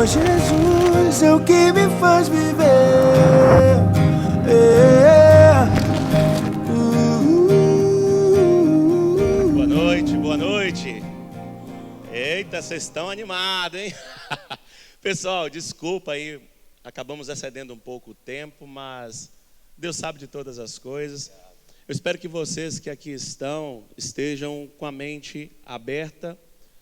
Senhor Jesus é o que me faz viver. Boa noite, boa noite. Eita, vocês estão animados, hein? Pessoal, desculpa aí, acabamos excedendo um pouco o tempo, mas Deus sabe de todas as coisas. Eu espero que vocês que aqui estão estejam com a mente aberta,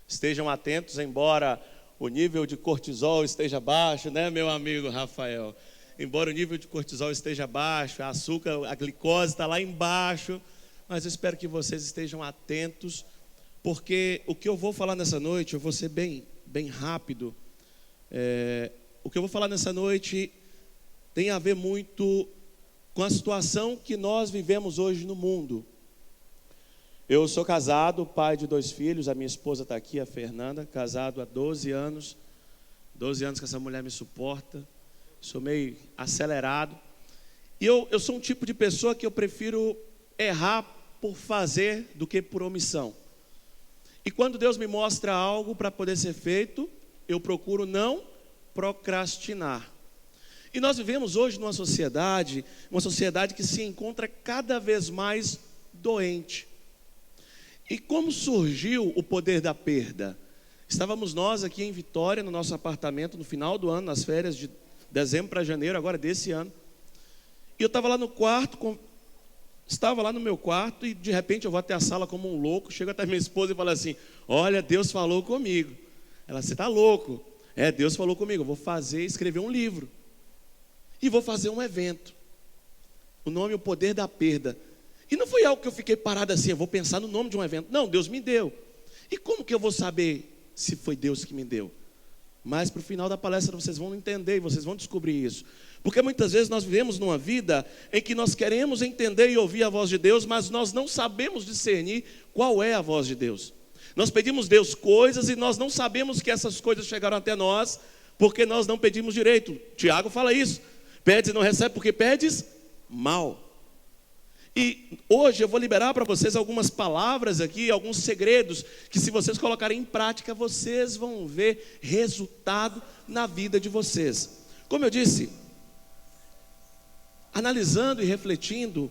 estejam atentos, embora o nível de cortisol esteja baixo, né, meu amigo Rafael? Embora o nível de cortisol esteja baixo, a açúcar, a glicose está lá embaixo, mas eu espero que vocês estejam atentos, porque o que eu vou falar nessa noite, eu vou ser bem rápido. O que eu vou falar nessa noite tem a ver muito com a situação que nós vivemos hoje no mundo. Eu sou casado, pai de 2 filhos, a minha esposa está aqui, a Fernanda, casado há 12 anos. 12 anos que essa mulher me suporta, sou meio acelerado. E eu sou um tipo de pessoa que eu prefiro errar por fazer do que por omissão. E quando Deus me mostra algo para poder ser feito, eu procuro não procrastinar. E nós vivemos hoje numa sociedade, que se encontra cada vez mais doente. E como surgiu o poder da perda? Estávamos nós aqui em Vitória, no nosso apartamento, no final do ano, nas férias de dezembro para janeiro, agora desse ano. E eu estava lá no quarto, estava lá no meu quarto, e de repente eu vou até a sala como um louco, chego até minha esposa e falo assim: olha, Deus falou comigo. Ela, você está louco? Deus falou comigo, eu vou escrever um livro. E vou fazer um evento. O nome é O Poder da Perda. E não foi algo que eu fiquei parado assim, eu vou pensar no nome de um evento. Não, Deus me deu. E como que eu vou saber se foi Deus que me deu? Mas para o final da palestra vocês vão entender e vocês vão descobrir isso. Porque muitas vezes nós vivemos numa vida em que nós queremos entender e ouvir a voz de Deus, mas nós não sabemos discernir qual é a voz de Deus. Nós pedimos a Deus coisas e nós não sabemos que essas coisas chegaram até nós, porque nós não pedimos direito. Tiago fala isso. Pedes e não recebe porque pedes mal. E hoje eu vou liberar para vocês algumas palavras aqui, alguns segredos, que se vocês colocarem em prática, vocês vão ver resultado na vida de vocês. Como eu disse, analisando e refletindo,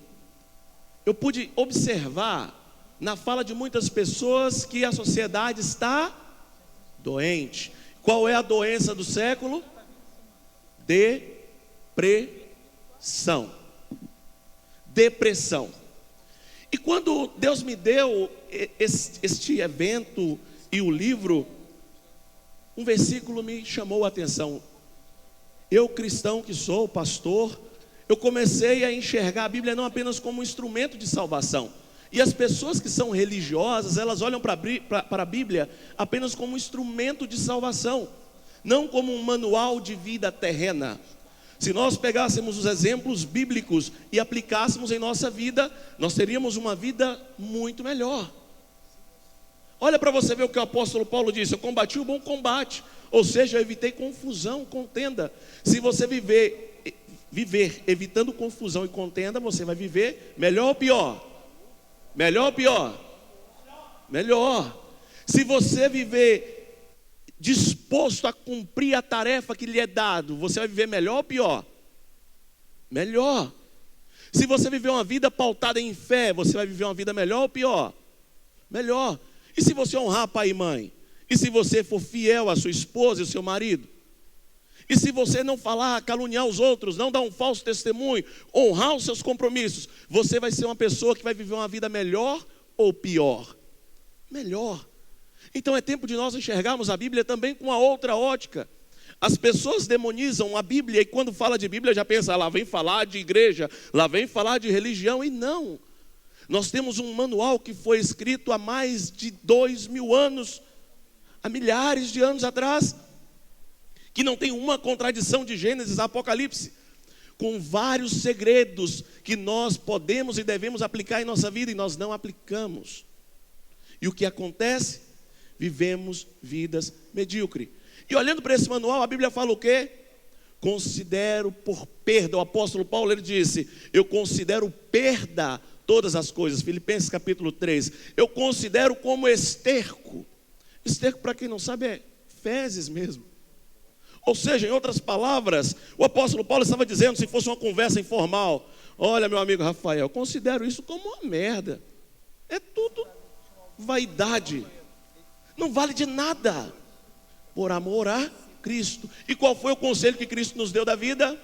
eu pude observar na fala de muitas pessoas que a sociedade está doente. Qual é a doença do século? Depressão. E quando Deus me deu este evento e o livro, um versículo me chamou a atenção. Eu, cristão que sou, pastor, eu comecei a enxergar a Bíblia não apenas como um instrumento de salvação. E as pessoas que são religiosas, elas olham para a Bíblia apenas como um instrumento de salvação, não como um manual de vida terrena. Se nós pegássemos os exemplos bíblicos e aplicássemos em nossa vida, nós teríamos uma vida muito melhor. Olha para você ver o que o apóstolo Paulo disse: eu combati o bom combate, ou seja, eu evitei confusão, contenda. Se você viver evitando confusão e contenda, você vai viver melhor ou pior? Melhor ou pior? Melhor. Se você viver disposto a cumprir a tarefa que lhe é dado, você vai viver melhor ou pior? Melhor. Se você viver uma vida pautada em fé, você vai viver uma vida melhor ou pior? Melhor. E se você honrar pai e mãe? E se você for fiel à sua esposa e ao seu marido? E se você não falar, caluniar os outros, não dar um falso testemunho, honrar os seus compromissos, você vai ser uma pessoa que vai viver uma vida melhor ou pior? Melhor. Então é tempo de nós enxergarmos a Bíblia também com uma outra ótica. As pessoas demonizam a Bíblia e quando fala de Bíblia já pensa, lá vem falar de igreja, lá vem falar de religião, e não. Nós temos um manual que foi escrito há mais de 2000 anos, há milhares de anos atrás, que não tem uma contradição de Gênesis a Apocalipse, com vários segredos que nós podemos e devemos aplicar em nossa vida e nós não aplicamos. E o que acontece? Vivemos vidas medíocres. E olhando para esse manual, a Bíblia fala o quê? Considero por perda. O apóstolo Paulo, ele disse: eu considero perda todas as coisas. Filipenses capítulo 3. Eu considero como esterco. Esterco, para quem não sabe, é fezes mesmo. Ou seja, em outras palavras, o apóstolo Paulo estava dizendo, se fosse uma conversa informal: olha, meu amigo Rafael, considero isso como uma merda. É tudo vaidade. Não vale de nada. Por amor a Cristo. E qual foi o conselho que Cristo nos deu da vida?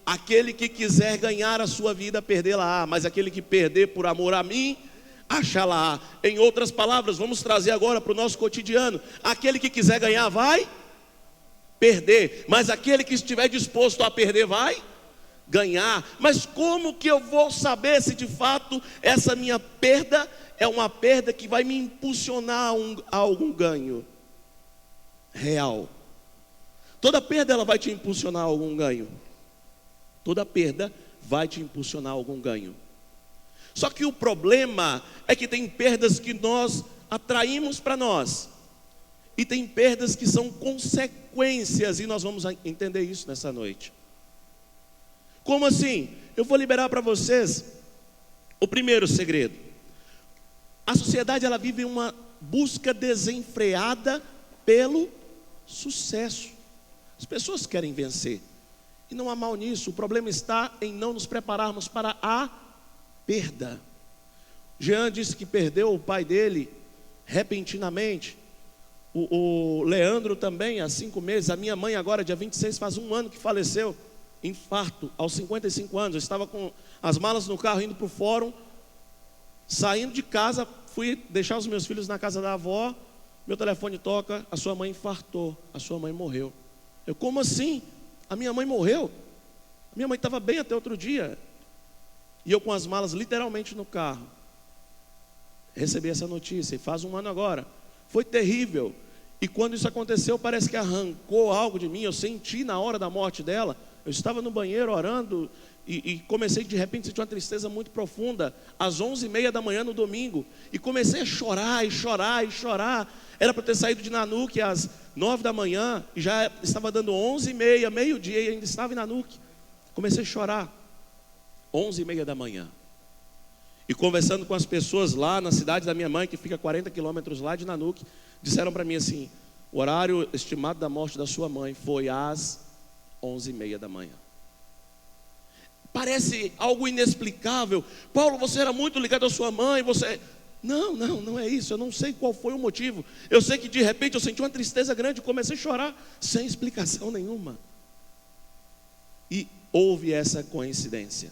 Aquele que quiser ganhar a sua vida, perdê-la-á. Mas aquele que perder por amor a mim, achá-la-á. Em outras palavras, vamos trazer agora para o nosso cotidiano. Aquele que quiser ganhar vai perder, mas aquele que estiver disposto a perder vai ganhar. Mas como que eu vou saber se de fato essa minha perda é uma perda que vai me impulsionar a algum ganho real? Toda perda ela vai te impulsionar a algum ganho. Toda perda vai te impulsionar a algum ganho. Só que o problema é que tem perdas que nós atraímos para nós, e tem perdas que são consequências, e nós vamos entender isso nessa noite. Como assim? Eu vou liberar para vocês o primeiro segredo. A sociedade ela vive uma busca desenfreada pelo sucesso. As pessoas querem vencer, e não há mal nisso. O problema está em não nos prepararmos para a perda. Jean disse que perdeu o pai dele repentinamente. O Leandro também, há 5 meses. A minha mãe agora, dia 26, faz 1 ano que faleceu. Infarto, aos 55 anos. Eu estava com as malas no carro, indo para o fórum. Saindo de casa, fui deixar os meus filhos na casa da avó. Meu telefone toca: a sua mãe infartou, a sua mãe morreu. Eu: como assim? A minha mãe morreu? A minha mãe estava bem até outro dia. E eu com as malas literalmente no carro. Recebi essa notícia, e faz 1 ano agora. Foi terrível. E quando isso aconteceu, parece que arrancou algo de mim. Eu senti na hora da morte dela. Eu estava no banheiro orando e comecei de repente a sentir uma tristeza muito profunda, às 11h30 da manhã no domingo. E comecei a chorar e chorar e chorar. Era para ter saído de Nanuque às 9 da manhã, e já estava dando 11h30, meio-dia, e ainda estava em Nanuque. Comecei a chorar, 11h30 da manhã. E conversando com as pessoas lá na cidade da minha mãe, que fica 40 quilômetros lá de Nanuque, disseram para mim assim: o horário estimado da morte da sua mãe foi às 11h30 da manhã. Parece algo inexplicável. Paulo, você era muito ligado à sua mãe, você... Não é isso. Eu não sei qual foi o motivo. Eu sei que de repente eu senti uma tristeza grande e comecei a chorar sem explicação nenhuma. E houve essa coincidência.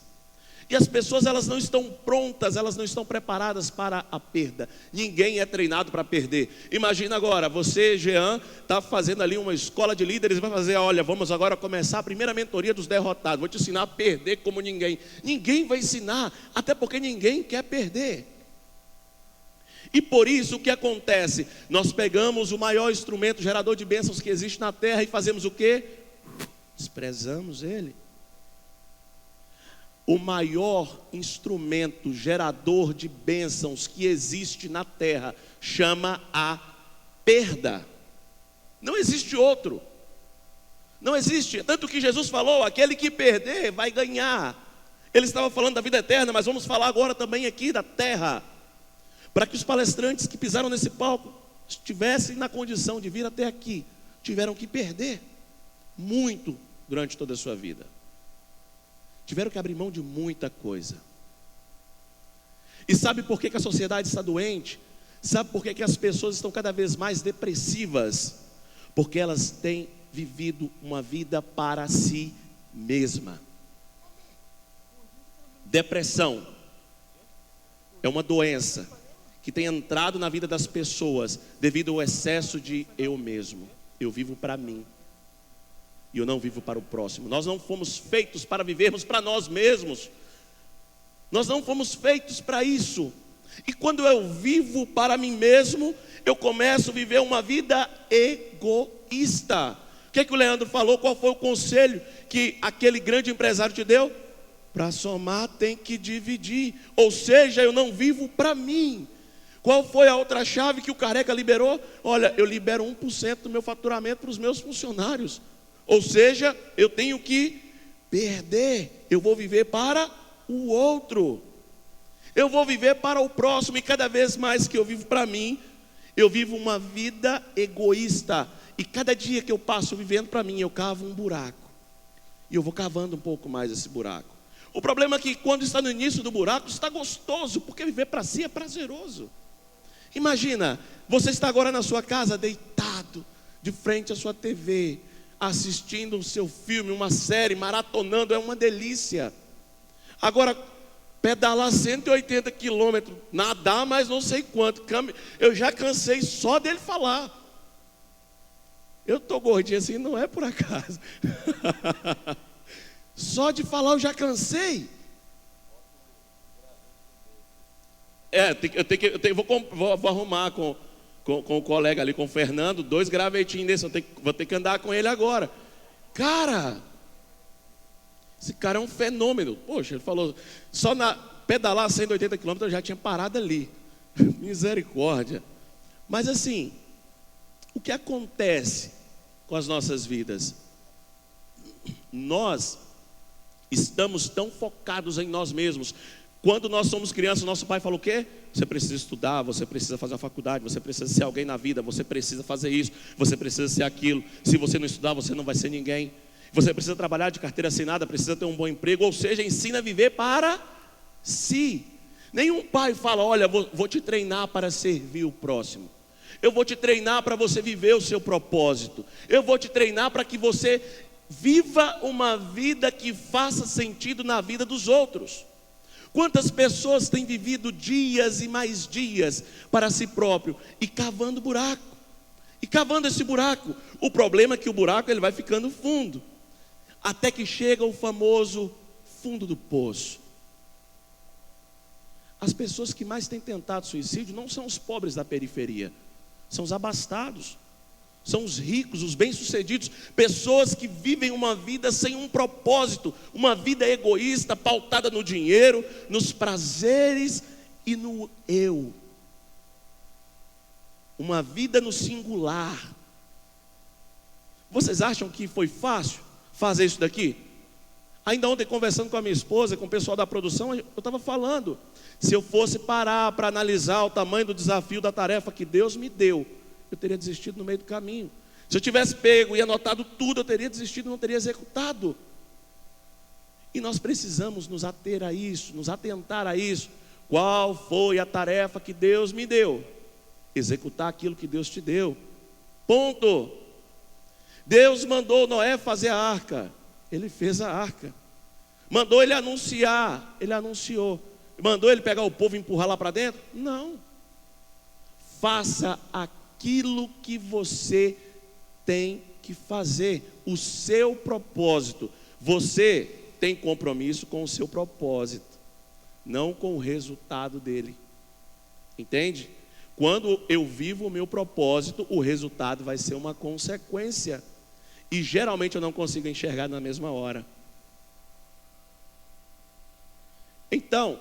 E as pessoas elas não estão prontas, elas não estão preparadas para a perda. Ninguém é treinado para perder. Imagina agora, você, Jean, está fazendo ali uma escola de líderes, vai fazer: olha, vamos agora começar a primeira mentoria dos derrotados. Vou te ensinar a perder como ninguém. Ninguém vai ensinar, até porque ninguém quer perder. E por isso o que acontece? Nós pegamos o maior instrumento gerador de bênçãos que existe na terra e fazemos o quê? Desprezamos ele. O maior instrumento gerador de bênçãos que existe na terra chama a perda. Não existe outro. Não existe. Tanto que Jesus falou: aquele que perder vai ganhar. Ele estava falando da vida eterna, mas vamos falar agora também aqui da terra. Para que os palestrantes que pisaram nesse palco estivessem na condição de vir até aqui, tiveram que perder muito durante toda a sua vida. Tiveram que abrir mão de muita coisa. E sabe por que a sociedade está doente? Sabe por que as pessoas estão cada vez mais depressivas? Porque elas têm vivido uma vida para si mesma. Depressão é uma doença que tem entrado na vida das pessoas devido ao excesso de eu mesmo. Eu vivo para mim e eu não vivo para o próximo. Nós não fomos feitos para vivermos para nós mesmos. Nós não fomos feitos para isso. E quando eu vivo para mim mesmo, eu começo a viver uma vida egoísta. O que o Leandro falou? Qual foi o conselho que aquele grande empresário te deu? Para somar tem que dividir. Ou seja, eu não vivo para mim. Qual foi a outra chave que o Careca liberou? Olha, eu libero 1% do meu faturamento para os meus funcionários. Ou seja, eu tenho que perder. Eu vou viver para o outro. Eu vou viver para o próximo. E cada vez mais que eu vivo para mim, eu vivo uma vida egoísta. E cada dia que eu passo vivendo para mim, eu cavo um buraco. E eu vou cavando um pouco mais esse buraco. O problema é que quando está no início do buraco, está gostoso, porque viver para si é prazeroso. Imagina, você está agora na sua casa, deitado, de frente à sua TV, assistindo o seu filme, uma série, maratonando, é uma delícia. Agora, pedalar 180 quilômetros, nadar mais não sei quanto, eu já cansei só dele falar. Eu estou gordinho assim, não é por acaso. Só de falar eu já cansei. Vou arrumar com o colega ali, com o Fernando, 2 gravetinhos desses, vou ter que andar com ele agora. Cara, esse cara é um fenômeno. Poxa, ele falou, só na pedalar 180 quilômetros eu já tinha parado ali. Misericórdia. Mas assim, o que acontece com as nossas vidas? Nós estamos tão focados em nós mesmos. Quando nós somos crianças, nosso pai falou o quê? Você precisa estudar, você precisa fazer a faculdade, você precisa ser alguém na vida, você precisa fazer isso, você precisa ser aquilo. Se você não estudar, você não vai ser ninguém. Você precisa trabalhar de carteira assinada, precisa ter um bom emprego, ou seja, ensina a viver para si. Nenhum pai fala, olha, vou te treinar para servir o próximo. Eu vou te treinar para você viver o seu propósito. Eu vou te treinar para que você viva uma vida que faça sentido na vida dos outros. Quantas pessoas têm vivido dias e mais dias para si próprio e cavando buraco, e cavando esse buraco. O problema é que o buraco ele vai ficando fundo, até que chega o famoso fundo do poço. As pessoas que mais têm tentado suicídio não são os pobres da periferia, são os abastados, são os ricos, os bem-sucedidos, pessoas que vivem uma vida sem um propósito, uma vida egoísta, pautada no dinheiro, nos prazeres e no eu. Uma vida no singular. Vocês acham que foi fácil fazer isso daqui? Ainda ontem, conversando com a minha esposa, com o pessoal da produção, eu estava falando, se eu fosse parar para analisar o tamanho do desafio da tarefa que Deus me deu, eu teria desistido no meio do caminho. Se eu tivesse pego e anotado tudo, eu teria desistido e não teria executado. E nós precisamos nos ater a isso, nos atentar a isso. Qual foi a tarefa que Deus me deu? Executar aquilo que Deus te deu. Ponto. Deus mandou Noé fazer a arca, ele fez a arca. Mandou ele anunciar, ele anunciou. Mandou ele pegar o povo e empurrar lá para dentro? Não. Faça aquilo que você tem que fazer, o seu propósito. Você tem compromisso com o seu propósito, não com o resultado dele. Entende? Quando eu vivo o meu propósito, o resultado vai ser uma consequência. E geralmente eu não consigo enxergar na mesma hora. Então,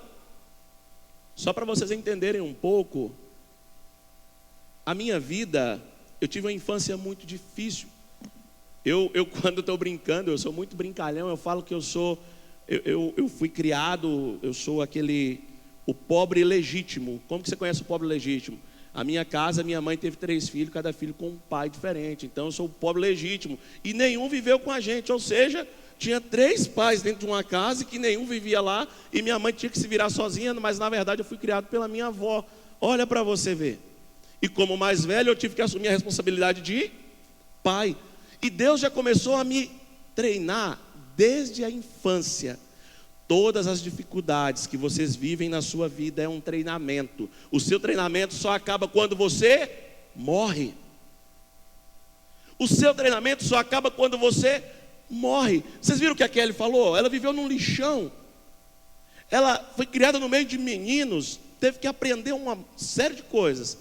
só para vocês entenderem um pouco, a minha vida, eu tive uma infância muito difícil. Eu quando estou brincando, eu sou muito brincalhão, eu falo que eu fui criado, eu sou o pobre legítimo. Como que você conhece o pobre legítimo? A minha casa, minha mãe teve 3 filhos, cada filho com um pai diferente. Então eu sou o pobre legítimo. E nenhum viveu com a gente, ou seja, tinha 3 pais dentro de uma casa que nenhum vivia lá. E minha mãe tinha que se virar sozinha, mas na verdade eu fui criado pela minha avó. Olha para você ver. E como mais velho eu tive que assumir a responsabilidade de pai. E Deus já começou a me treinar desde a infância. Todas as dificuldades que vocês vivem na sua vida é um treinamento. O seu treinamento só acaba quando você morre. O seu treinamento só acaba quando você morre. Vocês viram o que a Kelly falou? Ela viveu num lixão. Ela foi criada no meio de meninos, teve que aprender uma série de coisas.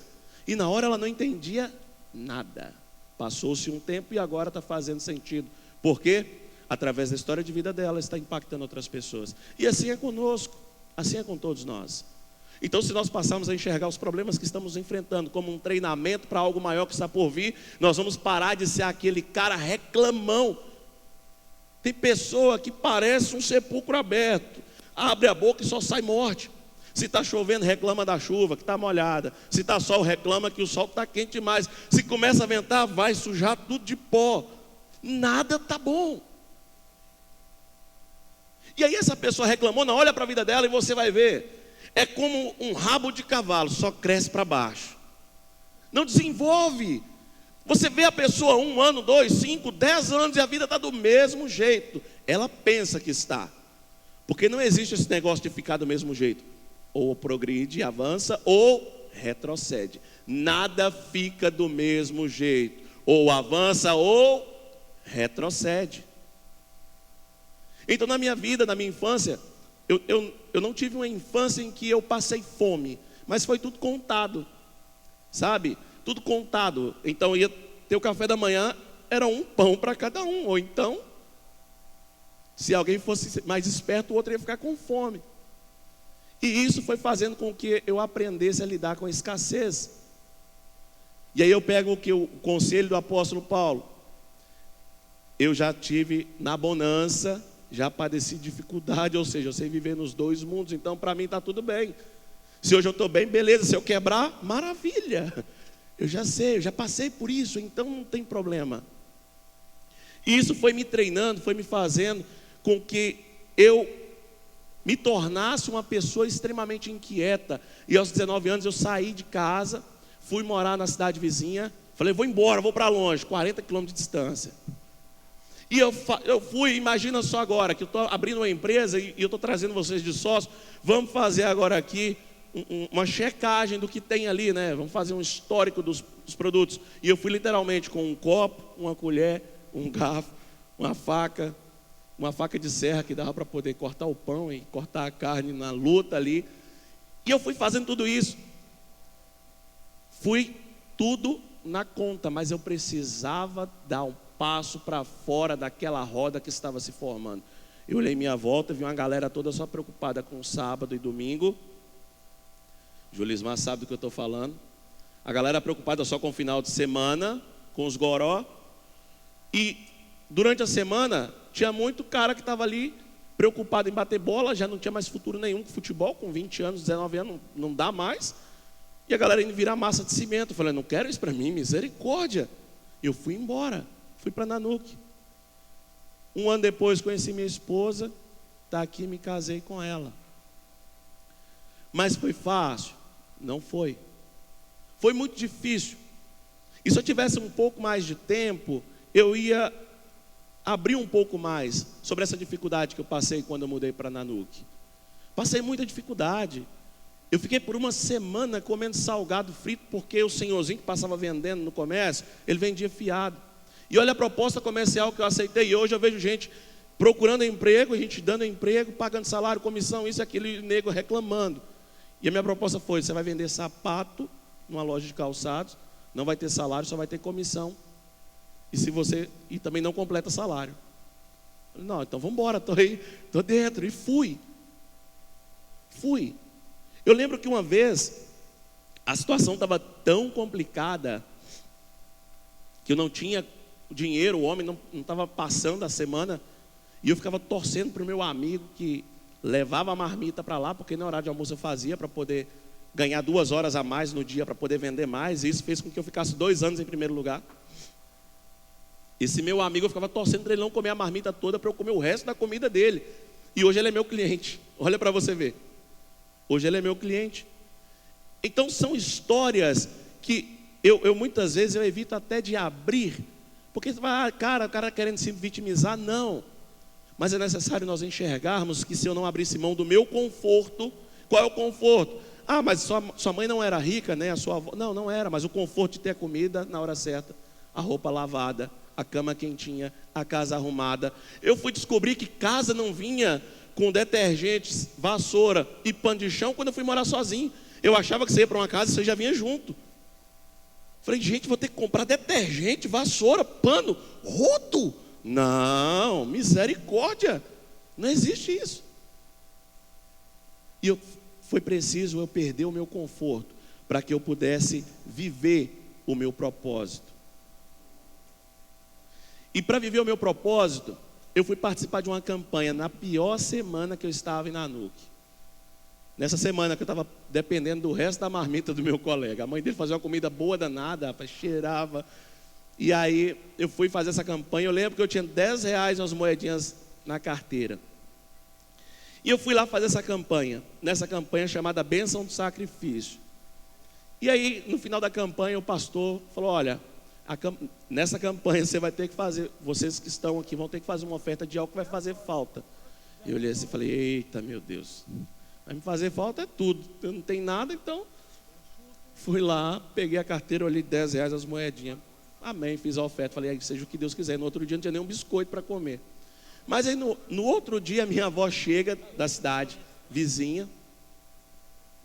E na hora ela não entendia nada. Passou-se um tempo e agora está fazendo sentido. Por quê? Através da história de vida dela, está impactando outras pessoas. E assim é conosco, assim é com todos nós. Então, se nós passarmos a enxergar os problemas que estamos enfrentando como um treinamento para algo maior que está por vir, nós vamos parar de ser aquele cara reclamão. Tem pessoa que parece um sepulcro aberto, abre a boca e só sai morte. Se está chovendo, reclama da chuva, que está molhada. Se está sol, reclama que o sol está quente demais. Se começa a ventar, vai sujar tudo de pó. Nada está bom. E aí essa pessoa reclamou, olha para a vida dela e você vai ver. É como um rabo de cavalo, só cresce para baixo. Não desenvolve. Você vê a pessoa 1 ano, 2, 5, 10 anos e a vida está do mesmo jeito. Ela pensa que está. Porque não existe esse negócio de ficar do mesmo jeito. Ou progride, avança, ou retrocede. Nada fica do mesmo jeito. Ou avança, ou retrocede. Então na minha vida, na minha infância, eu não tive uma infância em que eu passei fome. Mas foi tudo contado. Sabe? Tudo contado. Então ia ter o café da manhã, era um pão para cada um. Ou então, se alguém fosse mais esperto, o outro ia ficar com fome. E isso foi fazendo com que eu aprendesse a lidar com a escassez. E aí eu pego o conselho do apóstolo Paulo. Eu já tive na bonança, já padeci dificuldade, ou seja, eu sei viver nos dois mundos, então para mim está tudo bem. Se hoje eu estou bem, beleza. Se eu quebrar, maravilha. Eu já sei, eu já passei por isso, então não tem problema. E isso foi me treinando, foi me fazendo com que eu me tornasse uma pessoa extremamente inquieta. E aos 19 anos eu saí de casa, fui morar na cidade vizinha. Falei, vou embora, vou para longe, 40 quilômetros de distância. E eu fui, imagina só agora, que eu estou abrindo uma empresa e eu estou trazendo vocês de sócio. Vamos fazer agora aqui uma checagem do que tem ali, né? Vamos fazer um histórico dos produtos. E eu fui literalmente com um copo, uma colher, um garfo, uma faca de serra que dava para poder cortar o pão e cortar a carne na luta ali. E eu fui fazendo tudo isso. Fui tudo na conta, mas eu precisava dar um passo para fora daquela roda que estava se formando. Eu olhei minha volta, vi uma galera toda só preocupada com sábado e domingo. Julismar sabe do que eu estou falando. A galera preocupada só com o final de semana, com os goró. E durante a semana, tinha muito cara que estava ali preocupado em bater bola, já não tinha mais futuro nenhum com futebol, com 20 anos, 19 anos, não dá mais. E a galera indo virar massa de cimento. Eu falei, não quero isso para mim, misericórdia. Eu fui embora, fui para Nanuque. 1 ano depois conheci minha esposa, está aqui, me casei com ela. Mas foi fácil? Não foi. Foi muito difícil. E se eu tivesse um pouco mais de tempo, eu ia abrir um pouco mais sobre essa dificuldade que eu passei quando eu mudei para Nanuque. Passei muita dificuldade. Eu fiquei por 1 semana comendo salgado frito, porque o senhorzinho que passava vendendo no comércio, ele vendia fiado. E olha a proposta comercial que eu aceitei. E hoje eu vejo gente procurando emprego, gente dando emprego, pagando salário, comissão, isso e aquilo, e o nego reclamando. E a minha proposta foi, você vai vender sapato numa loja de calçados, não vai ter salário, só vai ter comissão. E também não completa salário. Falei, não, então vamos embora, estou aí, estou dentro. E fui. Eu lembro que uma vez, a situação estava tão complicada, que eu não tinha dinheiro, o homem não estava passando a semana, e eu ficava torcendo para o meu amigo que levava a marmita para lá, porque no horário de almoço eu fazia para poder ganhar 2 horas a mais no dia, para poder vender mais, e isso fez com que eu ficasse 2 anos em primeiro lugar. Esse meu amigo, eu ficava torcendo para ele não comer a marmita toda, para eu comer o resto da comida dele. E hoje ele é meu cliente. Olha para você ver. Hoje ele é meu cliente. Então são histórias que eu muitas vezes eu evito até de abrir. Porque você vai, o cara querendo se vitimizar. Não. Mas é necessário nós enxergarmos que se eu não abrisse mão do meu conforto, qual é o conforto? Ah, mas sua mãe não era rica, né? A sua avó. Não, não era, mas o conforto de ter a comida na hora certa, a roupa lavada, a cama quentinha, a casa arrumada. Eu fui descobrir que casa não vinha com detergentes, vassoura e pano de chão quando eu fui morar sozinho. Eu achava que você ia para uma casa e você já vinha junto. Falei, gente, vou ter que comprar detergente, vassoura, pano, rodo. Não, misericórdia. Não existe isso. E foi preciso eu perder o meu conforto para que eu pudesse viver o meu propósito. E para viver o meu propósito, eu fui participar de uma campanha na pior semana que eu estava em Nanuque. nessa semana que eu estava dependendo do resto da marmita do meu colega. A mãe dele fazia uma comida boa danada, rapaz, cheirava. E aí eu fui fazer essa campanha. Eu lembro que eu tinha R$10 umas moedinhas na carteira. E eu fui lá fazer essa campanha, nessa campanha chamada Bênção do Sacrifício. E aí, no final da campanha, o pastor falou: olha, nessa campanha você vai ter que fazer, vocês que estão aqui vão ter que fazer uma oferta de algo que vai fazer falta. Eu olhei assim e falei: eita, meu Deus, vai me fazer falta é tudo, eu não tenho nada. Então, fui lá, peguei a carteira, olhei R$10 as moedinhas. Amém, fiz a oferta, falei: seja o que Deus quiser. No outro dia não tinha nem um biscoito para comer. Mas aí no outro dia, minha avó chega da cidade vizinha,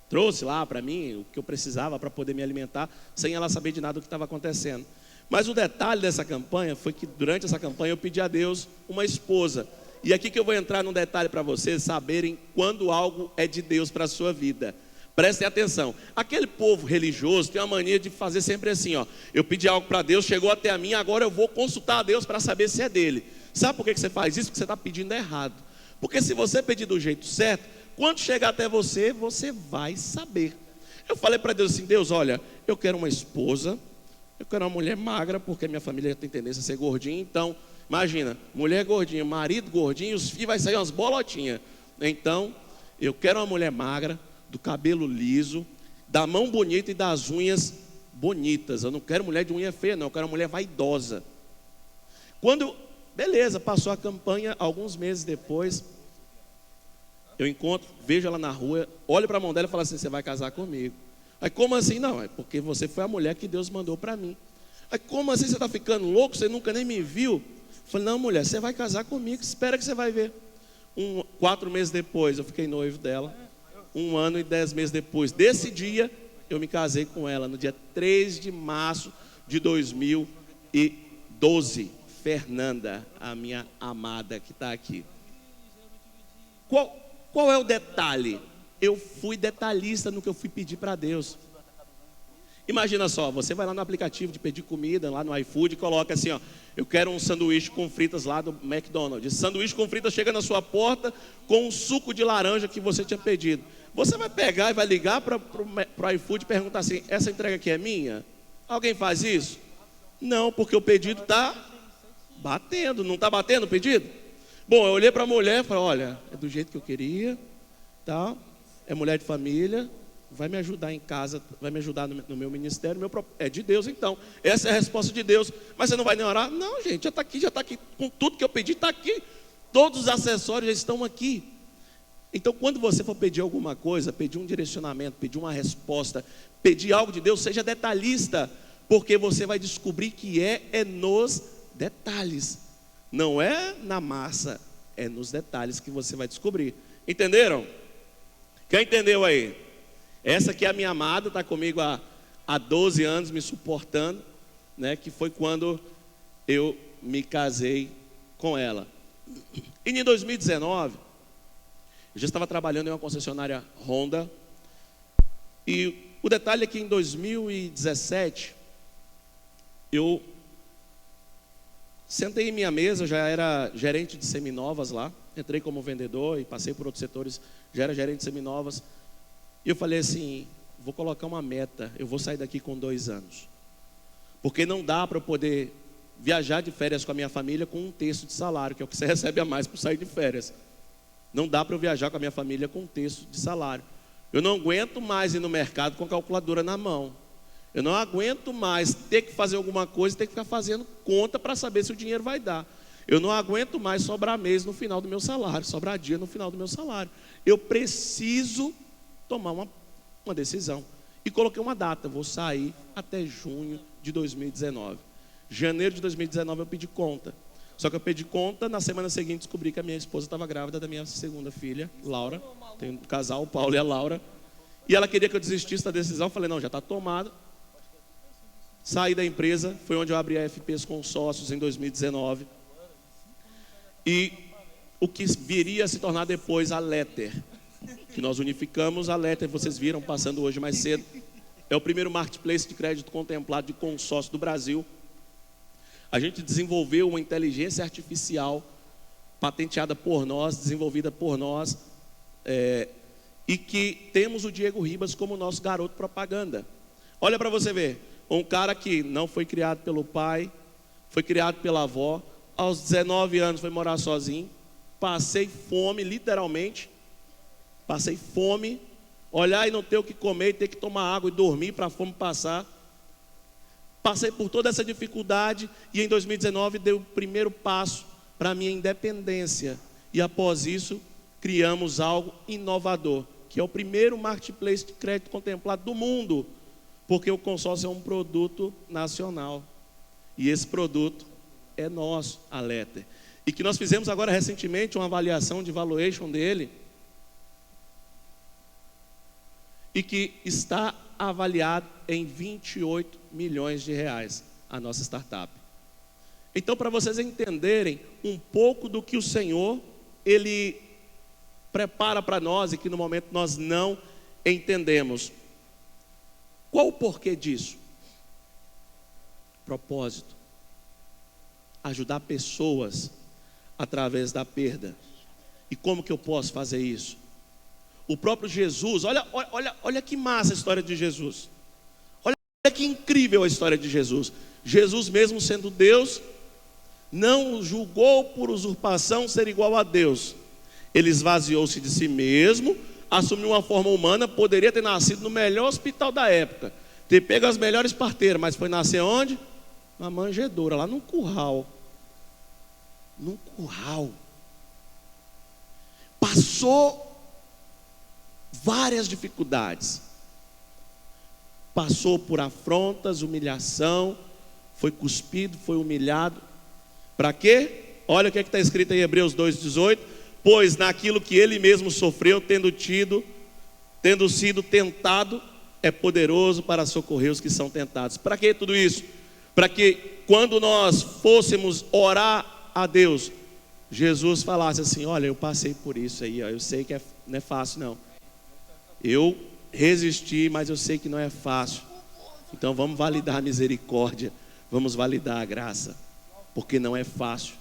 trouxe lá para mim o que eu precisava para poder me alimentar, sem ela saber de nada do que estava acontecendo. Mas o detalhe dessa campanha foi que durante essa campanha eu pedi a Deus uma esposa. E aqui que eu vou entrar num detalhe para vocês saberem quando algo é de Deus para a sua vida. Prestem atenção. Aquele povo religioso tem uma mania de fazer sempre assim, ó: eu pedi algo para Deus, chegou até a mim, agora eu vou consultar a Deus para saber se é dele. Sabe por que você faz isso? Porque você está pedindo errado. Porque se você pedir do jeito certo, quando chegar até você, você vai saber. Eu falei para Deus assim: Deus, olha, eu quero uma esposa, eu quero uma mulher magra, porque minha família tem tendência a ser gordinha. Então, imagina, mulher gordinha, marido gordinho, os filhos vai sair umas bolotinhas. Então, eu quero uma mulher magra, do cabelo liso, da mão bonita e das unhas bonitas. Eu não quero mulher de unha feia, não, eu quero uma mulher vaidosa. Beleza, passou a campanha, alguns meses depois, eu vejo ela na rua, olho para a mão dela e falo assim: você vai casar comigo. Aí, como assim? Não, é porque você foi a mulher que Deus mandou para mim. Aí, como assim? Você está ficando louco? Você nunca nem me viu? Eu falei: não, mulher, você vai casar comigo, espera que você vai ver. 4 meses depois, eu fiquei noivo dela. 1 ano e 10 meses depois desse dia, eu me casei com ela, no dia 3 de março de 2012. Fernanda, a minha amada que está aqui. Qual é o detalhe? Eu fui detalhista no que eu fui pedir para Deus. Imagina só, você vai lá no aplicativo de pedir comida, lá no iFood, e coloca assim, ó: eu quero um sanduíche com fritas lá do McDonald's. Esse sanduíche com fritas chega na sua porta com um suco de laranja que você tinha pedido. Você vai pegar e vai ligar para o iFood e perguntar assim: essa entrega aqui é minha? Alguém faz isso? Não, porque o pedido está batendo. Não está batendo o pedido? Bom, eu olhei para a mulher e falei: olha, é do jeito que eu queria, tá? É mulher de família, vai me ajudar em casa, vai me ajudar no meu ministério, é de Deus então. Essa é a resposta de Deus. Mas você não vai nem orar? Não, gente, já está aqui, com tudo que eu pedi está aqui. Todos os acessórios já estão aqui. Então, quando você for pedir alguma coisa, pedir um direcionamento, pedir uma resposta, pedir algo de Deus, seja detalhista, porque você vai descobrir que é nos detalhes. Não é na massa, é nos detalhes que você vai descobrir. Entenderam? Quem entendeu aí? Essa aqui é a minha amada, está comigo há 12 anos, me suportando, né? Que foi quando eu me casei com ela. E em 2019, eu já estava trabalhando em uma concessionária Honda. E o detalhe é que em 2017, eu sentei em minha mesa, eu já era gerente de seminovas lá. Entrei como vendedor e passei por outros setores, já era gerente de seminovas. E eu falei assim: vou colocar uma meta, eu vou sair daqui com 2 anos. Porque não dá para eu poder viajar de férias com a minha família com 1/3 de salário, que é o que você recebe a mais por sair de férias. Não dá para eu viajar com a minha família com 1/3 de salário. Eu não aguento mais ir no mercado com a calculadora na mão. Eu não aguento mais ter que fazer alguma coisa, ter que ficar fazendo conta para saber se o dinheiro vai dar. Eu não aguento mais sobrar mês no final do meu salário, sobrar dia no final do meu salário. Eu preciso tomar uma decisão. E coloquei uma data: vou sair até junho de 2019. Janeiro de 2019 eu pedi conta. Só que eu pedi conta, na semana seguinte descobri que a minha esposa estava grávida da minha segunda filha, Laura. Tem um casal, o Paulo e a Laura. E ela queria que eu desistisse da decisão. Eu falei: não, já está tomada. Saí da empresa, foi onde eu abri a FPs Consórcios em 2019. E o que viria a se tornar depois a Letter, que nós unificamos. A Letter, vocês viram passando hoje mais cedo, é o primeiro marketplace de crédito contemplado de consórcio do Brasil. A gente desenvolveu uma inteligência artificial patenteada por nós, desenvolvida por nós, e que temos o Diego Ribas como nosso garoto propaganda. Olha para você ver, um cara que não foi criado pelo pai, foi criado pela avó, aos 19 anos foi morar sozinho, passei fome, literalmente, passei fome, olhar e não ter o que comer, ter que tomar água e dormir para a fome passar. Passei por toda essa dificuldade e em 2019 dei o primeiro passo para a minha independência. E após isso, criamos algo inovador, que é o primeiro marketplace de crédito contemplado do mundo, porque o consórcio é um produto nacional. E esse produto é nosso, a Letter. E que nós fizemos agora recentemente uma avaliação de valuation dele, e que está avaliado em 28 milhões de reais a nossa startup. Então, para vocês entenderem um pouco do que o Senhor, Ele prepara para nós e que no momento nós não entendemos. Qual o porquê disso? Propósito. Ajudar pessoas através da perda. E como que eu posso fazer isso? O próprio Jesus, olha que massa a história de Jesus. Olha que incrível a história de Jesus. Jesus, mesmo sendo Deus, não julgou por usurpação ser igual a Deus. Ele esvaziou-se de si mesmo, assumiu uma forma humana, poderia ter nascido no melhor hospital da época, ter pego as melhores parteiras, mas foi nascer onde? Na manjedoura, lá num curral. Num curral. Passou várias dificuldades. Passou por afrontas, humilhação, foi cuspido, foi humilhado. Para quê? Olha o que está escrito em Hebreus 2,18. Pois naquilo que ele mesmo sofreu, tendo sido tentado, é poderoso para socorrer os que são tentados. Para que tudo isso? Para que quando nós fôssemos orar a Deus, Jesus falasse assim: olha, eu passei por isso aí, ó, eu sei que não é fácil não. Eu resisti, mas eu sei que não é fácil. Então vamos validar a misericórdia, vamos validar a graça, porque não é fácil.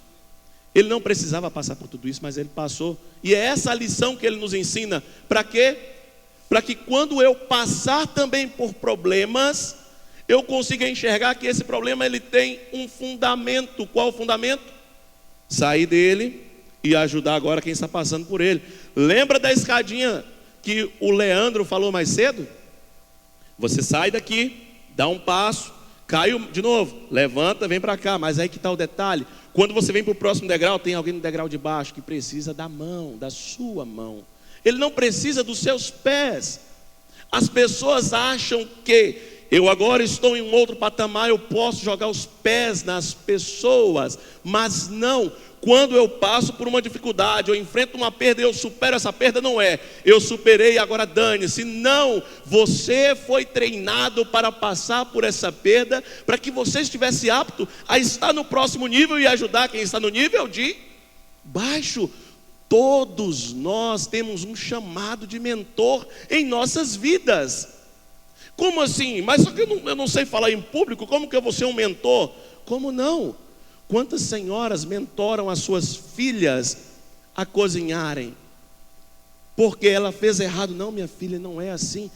Ele não precisava passar por tudo isso, mas ele passou. E é essa a lição que ele nos ensina. Para quê? Para que quando eu passar também por problemas, eu consiga enxergar que esse problema ele tem um fundamento. Qual o fundamento? Sair dele e ajudar agora quem está passando por ele. Lembra da escadinha que o Leandro falou mais cedo? Você sai daqui, dá um passo, cai de novo, levanta, vem para cá. Mas aí que está o detalhe: quando você vem para o próximo degrau, tem alguém no degrau de baixo que precisa da mão, da sua mão. Ele não precisa dos seus pés. As pessoas acham que eu agora estou em um outro patamar, eu posso jogar os pés nas pessoas, mas não. Quando eu passo por uma dificuldade, eu enfrento uma perda e eu supero essa perda, não é eu superei, agora dane-se. Não, você foi treinado para passar por essa perda, para que você estivesse apto a estar no próximo nível e ajudar quem está no nível de baixo. Todos nós temos um chamado de mentor em nossas vidas. Como assim? Mas só que eu não sei falar em público, como que eu vou ser um mentor? Como não? Quantas senhoras mentoram as suas filhas a cozinharem? Porque ela fez errado. Não, minha filha, não é assim.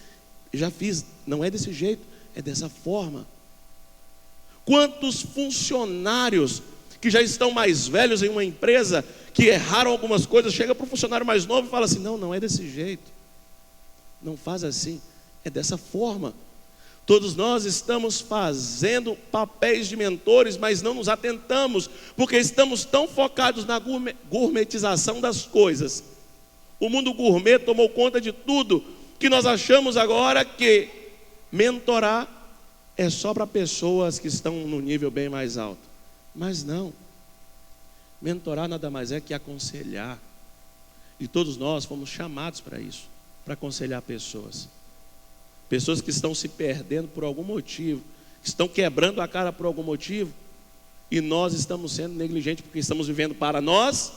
Já fiz, não é desse jeito, é dessa forma. Quantos funcionários que já estão mais velhos em uma empresa, que erraram algumas coisas, chega para o funcionário mais novo e fala assim: não é desse jeito, não faz assim, é dessa forma. Todos nós estamos fazendo papéis de mentores, mas não nos atentamos, porque estamos tão focados na gourmetização das coisas. O mundo gourmet tomou conta de tudo, que nós achamos agora que mentorar é só para pessoas que estão no nível bem mais alto. Mas não. Mentorar nada mais é que aconselhar. E todos nós fomos chamados para isso, para aconselhar pessoas. Pessoas que estão se perdendo por algum motivo, que estão quebrando a cara por algum motivo, e nós estamos sendo negligentes porque estamos vivendo para nós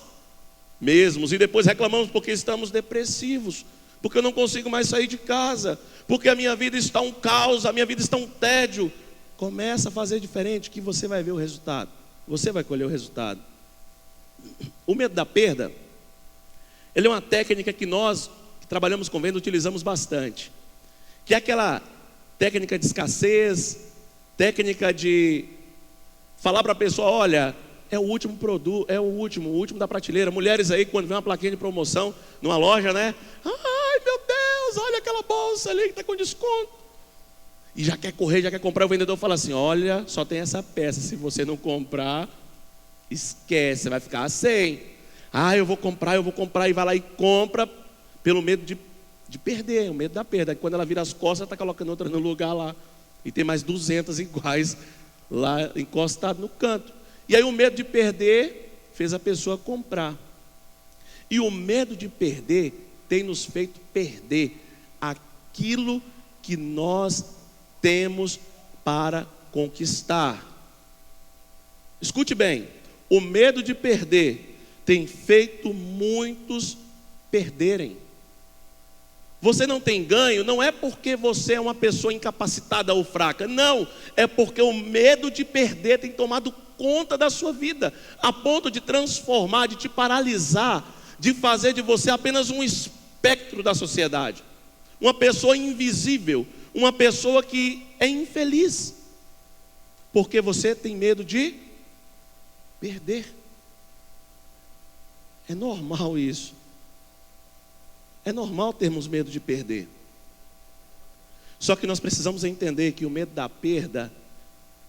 mesmos, e depois reclamamos porque estamos depressivos, porque eu não consigo mais sair de casa, porque a minha vida está um caos, a minha vida está um tédio. Começa a fazer diferente que você vai ver o resultado, você vai colher o resultado. O medo da perda, ele é uma técnica que nós que trabalhamos com venda, utilizamos bastante, que é aquela técnica de escassez, técnica de falar para a pessoa, olha, é o último produto, é o último da prateleira. Mulheres aí, quando vê uma plaquinha de promoção numa loja, né? Ai, meu Deus, olha aquela bolsa ali que está com desconto. E já quer correr, já quer comprar. O vendedor fala assim, olha, só tem essa peça, se você não comprar, esquece, você vai ficar sem. Ah, eu vou comprar, e vai lá e compra, pelo medo de perder, o medo da perda. Quando ela vira as costas, está colocando outra no lugar lá, e tem mais 200 iguais lá encostado no canto. E aí o medo de perder fez a pessoa comprar. E o medo de perder tem nos feito perder aquilo que nós temos para conquistar. Escute bem, o medo de perder tem feito muitos perderem. Você não tem ganho, não é porque você é uma pessoa incapacitada ou fraca, não, é porque o medo de perder tem tomado conta da sua vida, a ponto de transformar, de te paralisar, de fazer de você apenas um espectro da sociedade, uma pessoa invisível, uma pessoa que é infeliz, porque você tem medo de perder. É normal isso. É normal termos medo de perder. Só que nós precisamos entender que o medo da perda,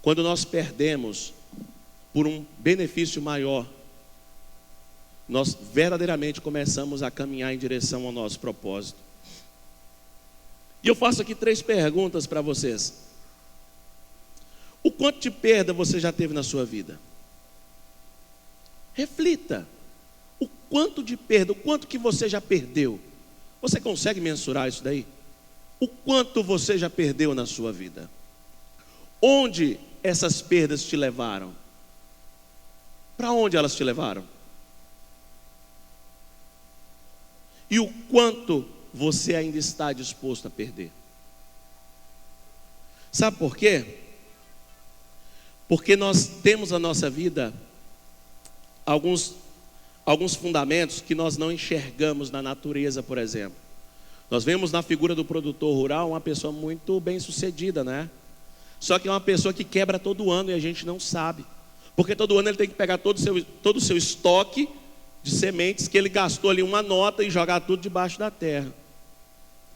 quando nós perdemos por um benefício maior, nós verdadeiramente começamos a caminhar em direção ao nosso propósito. E eu faço aqui 3 perguntas para vocês. O quanto de perda você já teve na sua vida? Reflita. O quanto de perda, o quanto que você já perdeu? Você consegue mensurar isso daí? O quanto você já perdeu na sua vida? Onde essas perdas te levaram? Para onde elas te levaram? E o quanto você ainda está disposto a perder? Sabe por quê? Porque nós temos na nossa vida alguns fundamentos que nós não enxergamos na natureza, por exemplo. Nós vemos na figura do produtor rural uma pessoa muito bem sucedida, né? Só que é uma pessoa que quebra todo ano e a gente não sabe. Porque todo ano ele tem que pegar todo o seu estoque de sementes que ele gastou ali uma nota e jogar tudo debaixo da terra.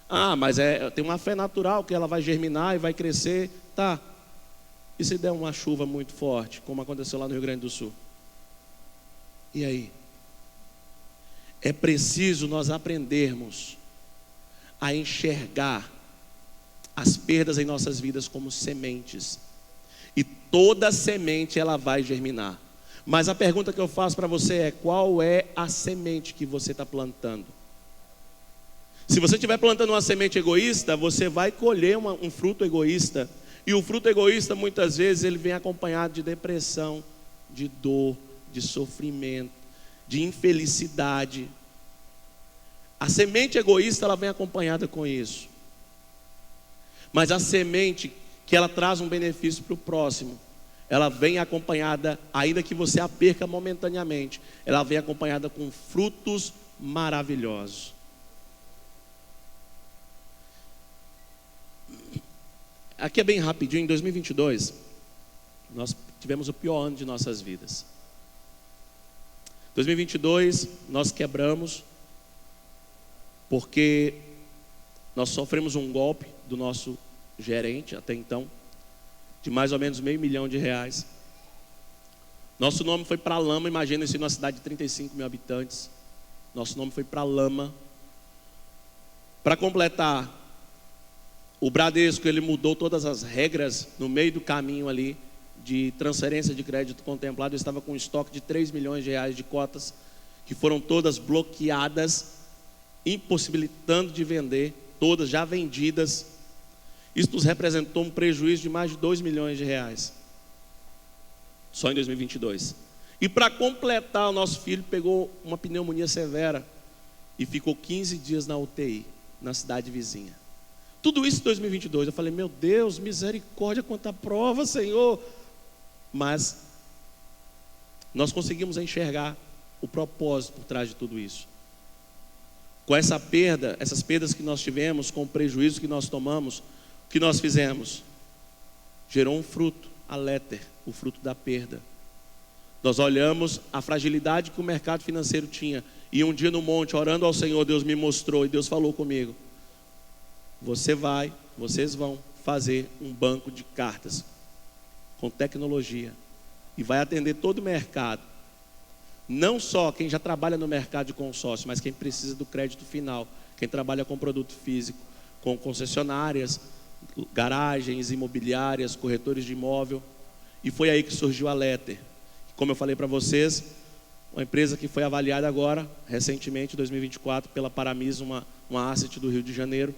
Ah, mas tem uma fé natural que ela vai germinar e vai crescer. Tá. E se der uma chuva muito forte, como aconteceu lá no Rio Grande do Sul? E aí? É preciso nós aprendermos a enxergar as perdas em nossas vidas como sementes. E toda semente ela vai germinar. Mas a pergunta que eu faço para você é: qual é a semente que você está plantando? Se você estiver plantando uma semente egoísta, você vai colher um fruto egoísta. E o fruto egoísta muitas vezes ele vem acompanhado de depressão, de dor, de sofrimento, de infelicidade. A semente egoísta ela vem acompanhada com isso. Mas a semente que ela traz um benefício para o próximo, ela vem acompanhada, ainda que você a perca momentaneamente, ela vem acompanhada com frutos maravilhosos. Aqui é bem rapidinho. Em 2022 nós tivemos o pior ano de nossas vidas. 2022 nós quebramos porque nós sofremos um golpe do nosso gerente até então, de mais ou menos R$500 mil. Nosso nome foi para a lama. Imagina-se numa cidade de 35 mil habitantes. Nosso nome foi para a lama. Para completar, o Bradesco ele mudou todas as regras no meio do caminho ali de transferência de crédito contemplado. Eu estava com um estoque de R$3 milhões de cotas que foram todas bloqueadas, impossibilitando de vender, todas já vendidas. Isso nos representou um prejuízo de mais de R$2 milhões, só em 2022. E para completar, o nosso filho pegou uma pneumonia severa e ficou 15 dias na UTI, na cidade vizinha. Tudo isso em 2022, eu falei, meu Deus, misericórdia, quanta prova, Senhor. Mas nós conseguimos enxergar o propósito por trás de tudo isso. Com essa perda, essas perdas que nós tivemos, com o prejuízo que nós tomamos, o que nós fizemos? Gerou um fruto, a Letter, o fruto da perda. Nós olhamos a fragilidade que o mercado financeiro tinha. E um dia no monte, orando ao Senhor, Deus me mostrou e Deus falou comigo: vocês vão fazer um banco de cartas com tecnologia e vai atender todo o mercado. Não só quem já trabalha no mercado de consórcio, mas quem precisa do crédito final, quem trabalha com produto físico, com concessionárias, garagens, imobiliárias, corretores de imóvel. E foi aí que surgiu a Letter. Como eu falei para vocês, uma empresa que foi avaliada agora, recentemente, em 2024, pela Paramis, uma asset do Rio de Janeiro,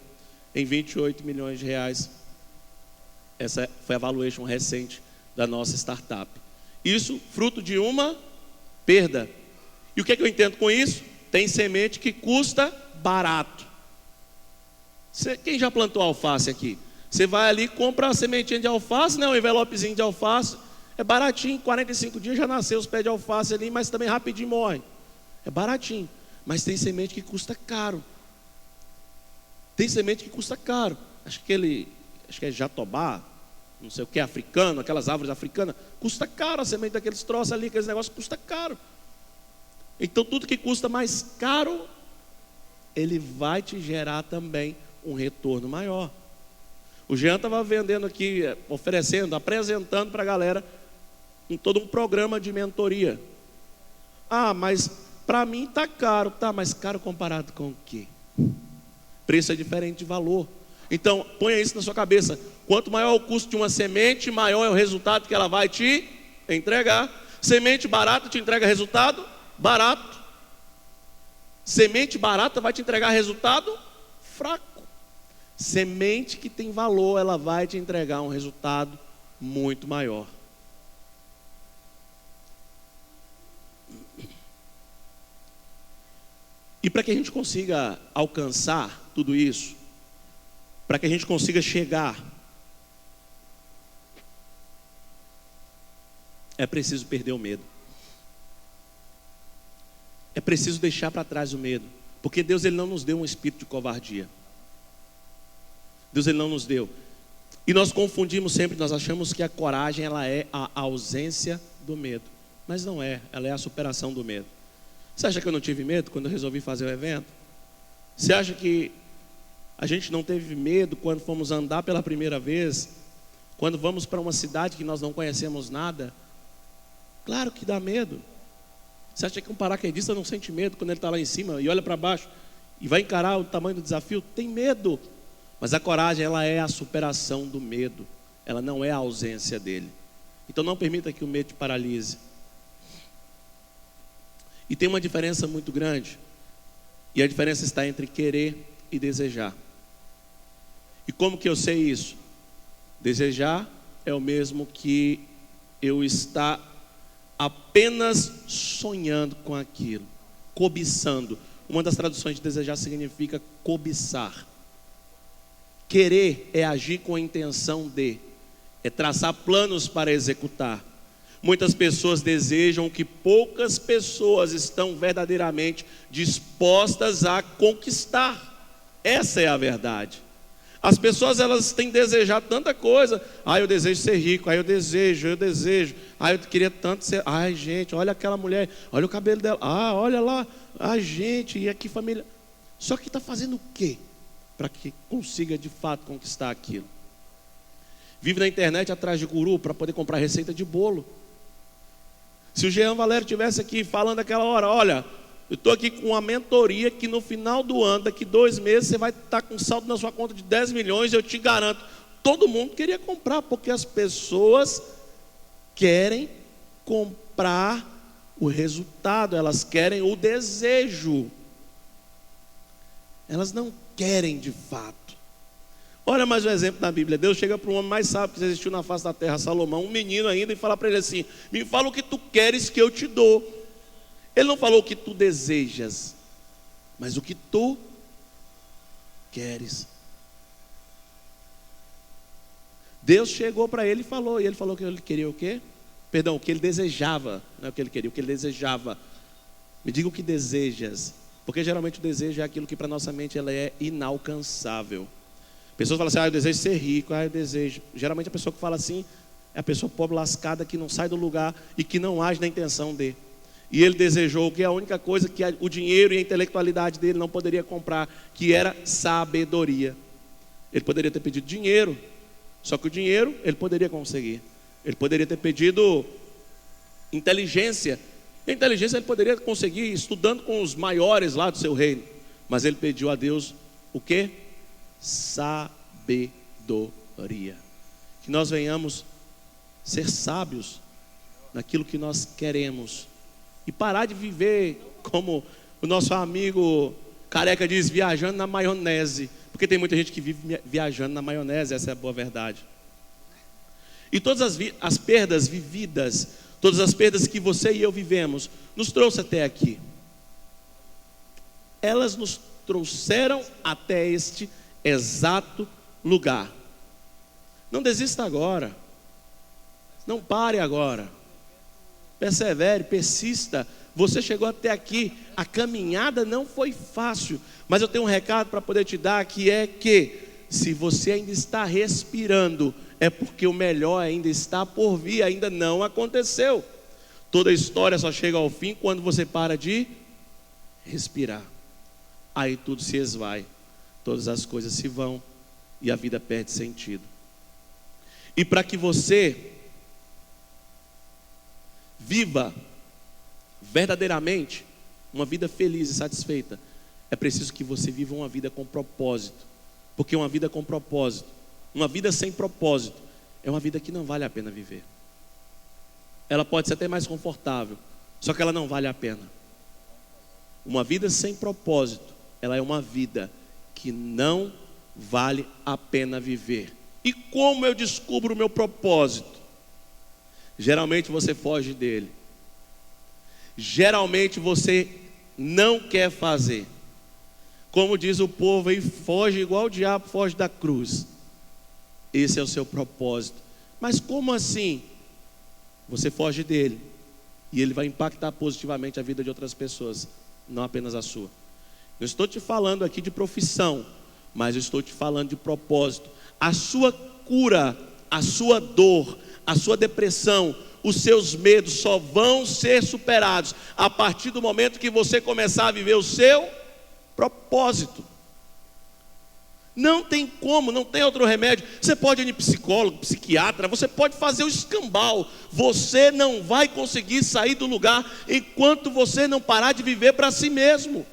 em 28 milhões de reais. Essa foi a valuation recente da nossa startup. Isso fruto de uma perda. E o que é que eu entendo com isso? Tem semente que custa barato. Quem já plantou alface aqui? Você vai ali, compra uma sementinha de alface, né, um envelopezinho de alface, é baratinho, 45 dias já nasceu os pés de alface ali, mas também rapidinho morre. É baratinho, mas tem semente que custa caro. Tem semente que custa caro. Acho que é jatobá, não sei o que, africano, aquelas árvores africanas, custa caro a semente daqueles troços ali, aqueles negócios, custa caro. Então tudo que custa mais caro, ele vai te gerar também um retorno maior. O Jean estava vendendo aqui, oferecendo, apresentando para a galera todo um programa de mentoria. Ah, mas para mim está caro. Tá, mas caro comparado com o quê? Preço é diferente de valor. Então, ponha isso na sua cabeça. Quanto maior o custo de uma semente, maior é o resultado que ela vai te entregar. Semente barata te entrega resultado barato. Semente barata vai te entregar resultado fraco. Semente que tem valor, ela vai te entregar um resultado muito maior. E para que a gente consiga alcançar tudo isso, para que a gente consiga chegar, é preciso perder o medo. É preciso deixar para trás o medo. Porque Deus, Ele não nos deu um espírito de covardia. Deus, Ele não nos deu. E nós confundimos sempre, nós achamos que a coragem, ela é a ausência do medo. Mas não é, ela é a superação do medo. Você acha que eu não tive medo quando eu resolvi fazer o evento? Você acha que a gente não teve medo quando fomos andar pela primeira vez? Quando vamos para uma cidade que nós não conhecemos nada? Claro que dá medo. Você acha que um paraquedista não sente medo quando ele está lá em cima e olha para baixo e vai encarar o tamanho do desafio? Tem medo. Mas a coragem, ela é a superação do medo. Ela não é a ausência dele. Então não permita que o medo te paralise. E tem uma diferença muito grande. E a diferença está entre querer e desejar. E como que eu sei isso? Desejar é o mesmo que eu estar apenas sonhando com aquilo, cobiçando. Uma das traduções de desejar significa cobiçar. Querer é agir com a intenção de, é traçar planos para executar. Muitas pessoas desejam o que poucas pessoas estão verdadeiramente dispostas a conquistar. Essa é a verdade. As pessoas, elas têm desejado tanta coisa. Eu desejo ser rico, eu desejo. Eu queria tanto ser. Gente, olha aquela mulher, olha o cabelo dela. Olha lá, gente, e aqui família. Só que está fazendo o quê para que consiga de fato conquistar aquilo? Vive na internet atrás de guru para poder comprar receita de bolo. Se o Jean Valério estivesse aqui falando aquela hora, olha, eu estou aqui com uma mentoria que no final do ano, daqui 2 meses, você vai estar com saldo na sua conta de 10 milhões, eu te garanto. Todo mundo queria comprar, porque as pessoas querem comprar o resultado, elas querem o desejo. Elas não querem de fato. Olha mais um exemplo da Bíblia. Deus chega para o homem mais sábio que existiu na face da terra, Salomão, um menino ainda, e fala para ele assim: me fala o que tu queres que eu te dou. Ele não falou o que tu desejas, mas o que tu queres. Deus chegou para ele e ele falou que ele queria o quê? O que ele desejava, não é o que ele queria, o que ele desejava. Me diga o que desejas, Porque geralmente o desejo é aquilo que para nossa mente ela é inalcançável. Pessoas falam assim, eu desejo ser rico, eu desejo. Geralmente a pessoa que fala assim é a pessoa pobre lascada que não sai do lugar e que não age na intenção de. E ele desejou que a única coisa que o dinheiro e a intelectualidade dele não poderia comprar, que era sabedoria. Ele poderia ter pedido dinheiro, só que o dinheiro ele poderia conseguir. Ele poderia ter pedido inteligência. E a inteligência ele poderia conseguir estudando com os maiores lá do seu reino. Mas ele pediu a Deus o quê? Sabedoria. Que nós venhamos ser sábios naquilo que nós queremos. E parar de viver como o nosso amigo careca diz, viajando na maionese. Porque tem muita gente que vive viajando na maionese, essa é a boa verdade. E todas as perdas vividas, todas as perdas que você e eu vivemos, nos trouxe até aqui. Elas nos trouxeram até este exato lugar. Não desista agora. Não pare agora. Persevere, persista. Você chegou até aqui. A caminhada não foi fácil. Mas eu tenho um recado para poder te dar, que é que se você ainda está respirando, é porque o melhor ainda está por vir, ainda não aconteceu. Toda história só chega ao fim quando você para de respirar. Aí tudo se esvai, todas as coisas se vão e a vida perde sentido. E para que você viva verdadeiramente uma vida feliz e satisfeita, é preciso que você viva uma vida com propósito. Porque uma vida com propósito, uma vida sem propósito, é uma vida que não vale a pena viver. Ela pode ser até mais confortável, só que ela não vale a pena. Uma vida sem propósito, ela é uma vida que não vale a pena viver. E como eu descubro o meu propósito? Geralmente você foge dele. Geralmente você não quer fazer. Como diz o povo aí, foge igual o diabo foge da cruz. Esse é o seu propósito. Mas como assim? Você foge dele e ele vai impactar positivamente a vida de outras pessoas, não apenas a sua. Não estou te falando aqui de profissão, mas eu estou te falando de propósito. A sua cura, a sua dor, a sua depressão, os seus medos só vão ser superados a partir do momento que você começar a viver o seu propósito. Não tem como, não tem outro remédio. Você pode ir em psicólogo, psiquiatra, você pode fazer o escambau. Você não vai conseguir sair do lugar enquanto você não parar de viver para si mesmo.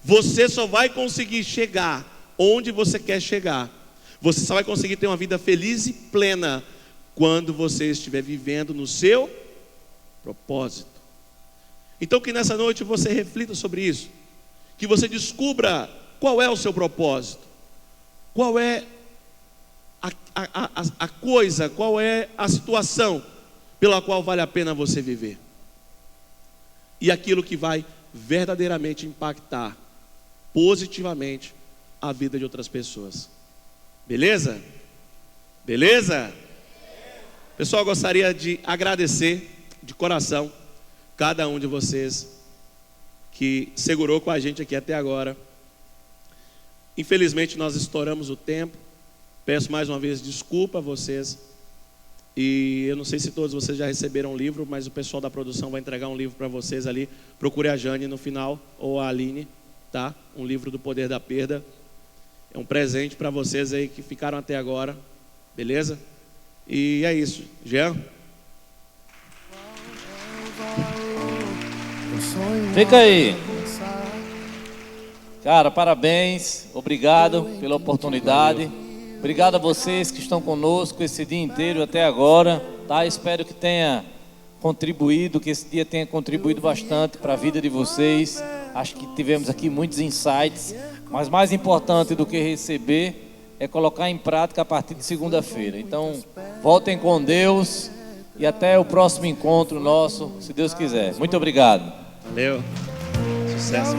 Você só vai conseguir chegar onde você quer chegar. Você só vai conseguir ter uma vida feliz e plena quando você estiver vivendo no seu propósito. Então que nessa noite você reflita sobre isso. Que você descubra qual é o seu propósito. Qual é a coisa, qual é a situação pela qual vale a pena você viver. E aquilo que vai verdadeiramente impactar positivamente a vida de outras pessoas. Beleza? Beleza? Pessoal, eu gostaria de agradecer de coração cada um de vocês que segurou com a gente aqui até agora. Infelizmente nós estouramos o tempo. Peço mais uma vez desculpa a vocês. E eu não sei se todos vocês já receberam um livro, mas o pessoal da produção vai entregar um livro para vocês ali. Procure a Jane no final, ou a Aline, tá? Um livro do Poder da Perda. É um presente para vocês aí que ficaram até agora. Beleza? E é isso. Jean? Fica aí. Cara, parabéns, obrigado pela oportunidade. Obrigado a vocês que estão conosco esse dia inteiro até agora, tá? Espero que tenha contribuído, que esse dia tenha contribuído bastante para a vida de vocês. Acho que tivemos aqui muitos insights, mas mais importante do que receber é colocar em prática a partir de segunda-feira. Então, voltem com Deus e até o próximo encontro nosso, se Deus quiser. Muito obrigado. Valeu. Sucesso.